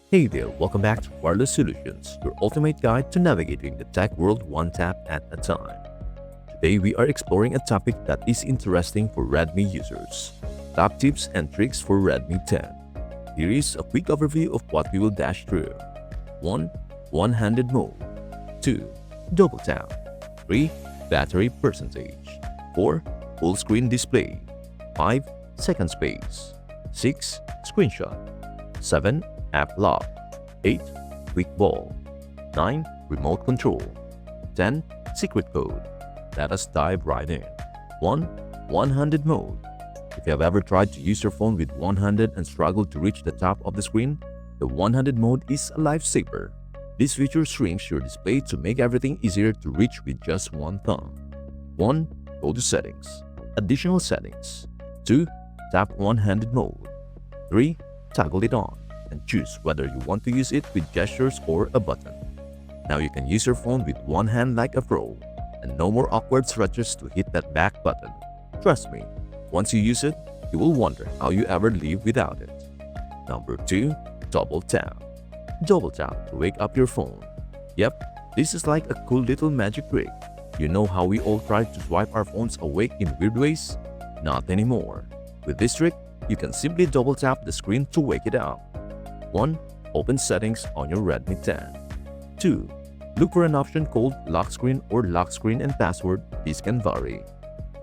Hey there, welcome back to Wireless Solutions, your ultimate guide to navigating the tech world one tap at a time. Today we are exploring a topic that is interesting for Redmi users: top tips and tricks for Redmi 10. Here is a quick overview of what we will dash through. 1. One-handed mode. 2. Double tap. 3. Battery percentage. 4. Full screen display. 5. Second space. 6. Screenshot. 7. App lock. 8. Quick ball. 9. Remote control. 10. Secret code. Let us dive right in. 1. One-handed mode. If you have ever tried to use your phone with one-handed and struggled to reach the top of the screen, the one-handed mode is a lifesaver. This feature shrinks your display to make everything easier to reach with just one thumb. 1. Go to Settings. Additional settings. 2. Tap one-handed mode. 3. Toggle it on and choose whether you want to use it with gestures or a button. Now you can use your phone with one hand like a pro, and no more awkward stretches to hit that back button. Trust me, once you use it, you will wonder how you ever live without it. Number 2. Double tap. Double tap to wake up your phone. Yep, this is like a cool little magic trick. You know how we all try to swipe our phones awake in weird ways? Not anymore. With this trick, you can simply double tap the screen to wake it up. 1. Open settings on your Redmi 10. 2. Look for an option called lock screen or lock screen and password. This can vary.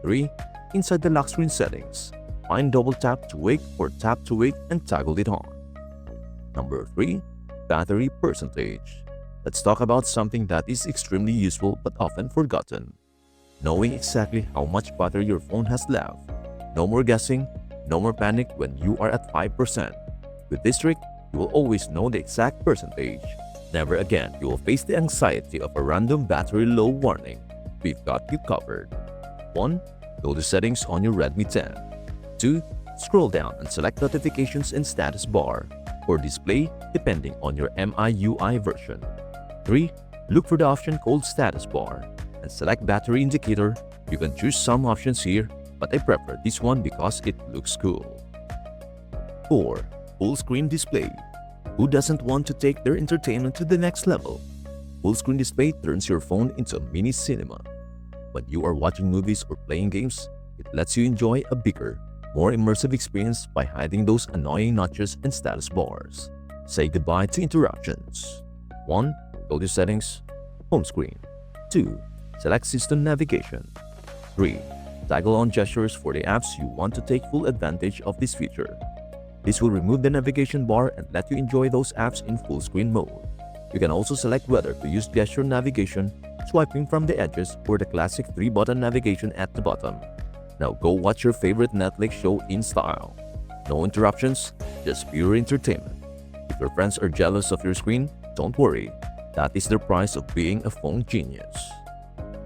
3. Inside the lock screen settings, find double tap to wake or tap to wake and toggle it on. Number 3. Battery percentage. Let's talk about something that is extremely useful but often forgotten. Knowing exactly how much battery your phone has left. No more guessing, no more panic when you are at 5%. With this trick, you will always know the exact percentage. Never again you will face the anxiety of a random battery low warning. We've got you covered. 1. Go to Settings on your Redmi 10. 2. Scroll down and select Notifications and Status Bar or Display depending on your MIUI version. 3. Look for the option called Status Bar and select Battery Indicator. You can choose some options here, but I prefer this one because it looks cool. 4. Full screen display. Who doesn't want to take their entertainment to the next level? Full screen display turns your phone into a mini cinema. When you are watching movies or playing games, it lets you enjoy a bigger, more immersive experience by hiding those annoying notches and status bars. Say goodbye to interruptions. 1. Go to Settings, Home Screen. 2. Select System Navigation. 3. Toggle on gestures for the apps you want to take full advantage of this feature. This will remove the navigation bar and let you enjoy those apps in full screen mode. You can also select whether to use gesture navigation, swiping from the edges, or the classic 3-button navigation at the bottom. Now go watch your favorite Netflix show in style. No interruptions, just pure entertainment. If your friends are jealous of your screen, don't worry. That is the price of being a phone genius.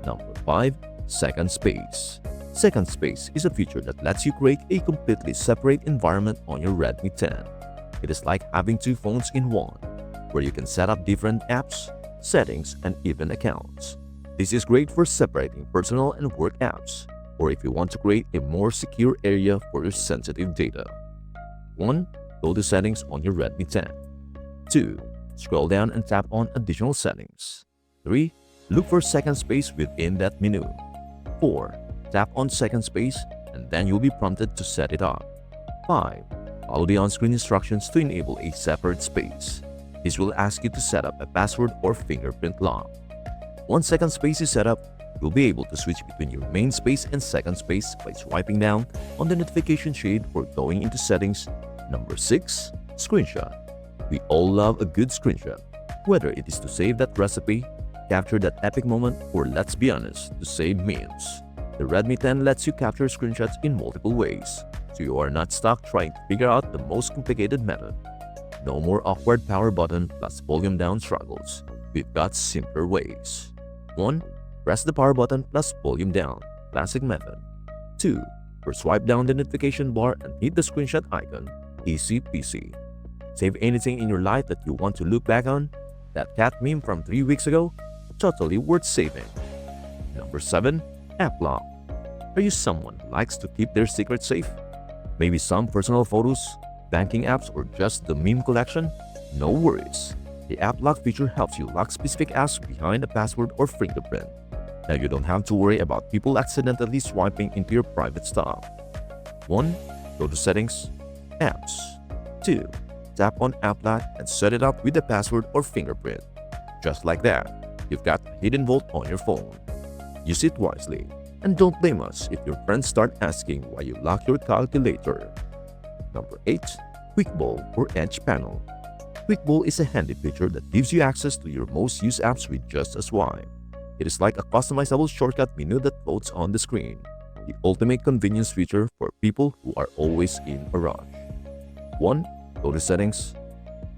Number 5. Second Space. Second Space is a feature that lets you create a completely separate environment on your Redmi 10. It is like having two phones in one, where you can set up different apps, settings, and even accounts. This is great for separating personal and work apps, or if you want to create a more secure area for your sensitive data. 1. Go to Settings on your Redmi 10. 2. Scroll down and tap on Additional Settings. 3. Look for Second Space within that menu. 4. Tap on Second Space and then you'll be prompted to set it up. 5. Follow the on-screen instructions to enable a separate space. This will ask you to set up a password or fingerprint lock. Once Second Space is set up, you'll be able to switch between your main space and second space by swiping down on the notification shade or going into Settings. Number 6. Screenshot. We all love a good screenshot, whether it is to save that recipe, capture that epic moment, or let's be honest, to save memes. The Redmi 10 lets you capture screenshots in multiple ways, so you are not stuck trying to figure out the most complicated method. No more awkward power button plus volume down struggles. We've got simpler ways. 1. Press the power button plus volume down, classic method. 2. Or swipe down the notification bar and hit the screenshot icon, easy peasy. Save anything in your life that you want to look back on. That cat meme from 3 weeks ago? Totally worth saving. Number 7. App lock. Are you someone who likes to keep their secrets safe? Maybe some personal photos, banking apps, or just the meme collection? No worries. The app lock feature helps you lock specific apps behind a password or fingerprint. Now you don't have to worry about people accidentally swiping into your private stuff. 1. Go to Settings, Apps. 2. Tap on App Lock and set it up with a password or fingerprint. Just like that, you've got a hidden vault on your phone. Use it wisely, and don't blame us if your friends start asking why you lock your calculator. Number 8. Quick Bowl or Edge Panel. Quick Bowl is a handy feature that gives you access to your most used apps with just a swipe. It is like a customizable shortcut menu that floats on the screen, the ultimate convenience feature for people who are always in a rush. 1. Go to Settings.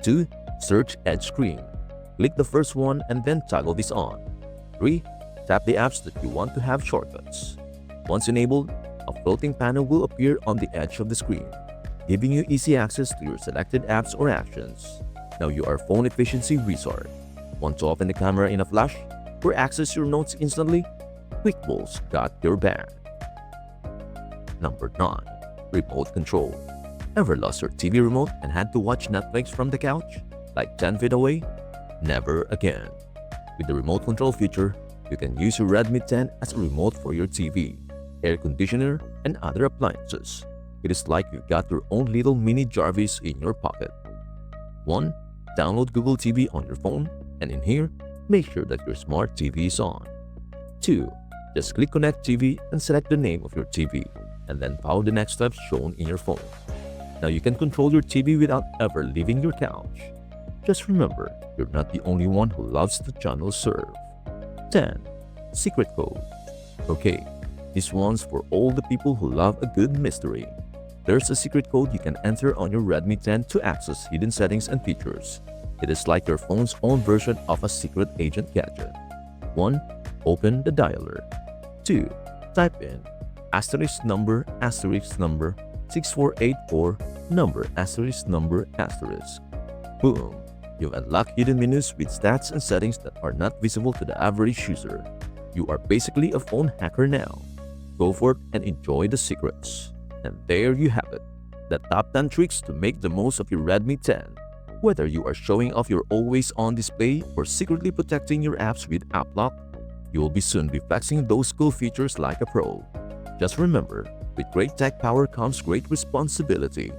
2. Search Edge Screen. Click the first one and then toggle this on. 3. Tap the apps that you want to have shortcuts. Once enabled, a floating panel will appear on the edge of the screen, giving you easy access to your selected apps or actions. Now you are phone efficiency resort. Want to open the camera in a flash or access your notes instantly? Quick Bowl's got your back. Number 9. Remote Control. Ever lost your TV remote and had to watch Netflix from the couch, like 10 feet away? Never again. With the remote control feature, you can use your Redmi 10 as a remote for your TV, air conditioner, and other appliances. It is like you've got your own little mini Jarvis in your pocket. 1. Download Google TV on your phone, and in here, make sure that your smart TV is on. 2. Just click Connect TV and select the name of your TV, and then follow the next steps shown in your phone. Now you can control your TV without ever leaving your couch. Just remember, you're not the only one who loves the channel serve. 10. Secret Code. Okay, this one's for all the people who love a good mystery. There's a secret code you can enter on your Redmi 10 to access hidden settings and features. It is like your phone's own version of a secret agent gadget. 1. Open the dialer. 2. Type in asterisk number 6484 number asterisk. Boom! You've unlocked hidden menus with stats and settings that are not visible to the average user. You are basically a phone hacker now. Go forth and enjoy the secrets. And there you have it, the top 10 tricks to make the most of your Redmi 10. Whether you are showing off your always-on display or secretly protecting your apps with App Lock, you will be soon be flexing those cool features like a pro. Just remember, with great tech power comes great responsibility.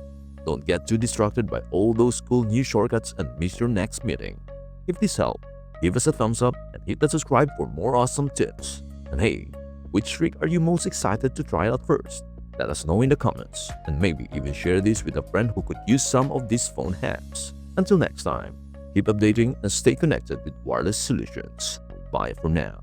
Don't get too distracted by all those cool new shortcuts and miss your next meeting. If this helped, give us a thumbs up and hit the subscribe for more awesome tips. And hey, which trick are you most excited to try out first? Let us know in the comments, and maybe even share this with a friend who could use some of these phone hacks. Until next time, keep updating and stay connected with wireless solutions. Bye for now.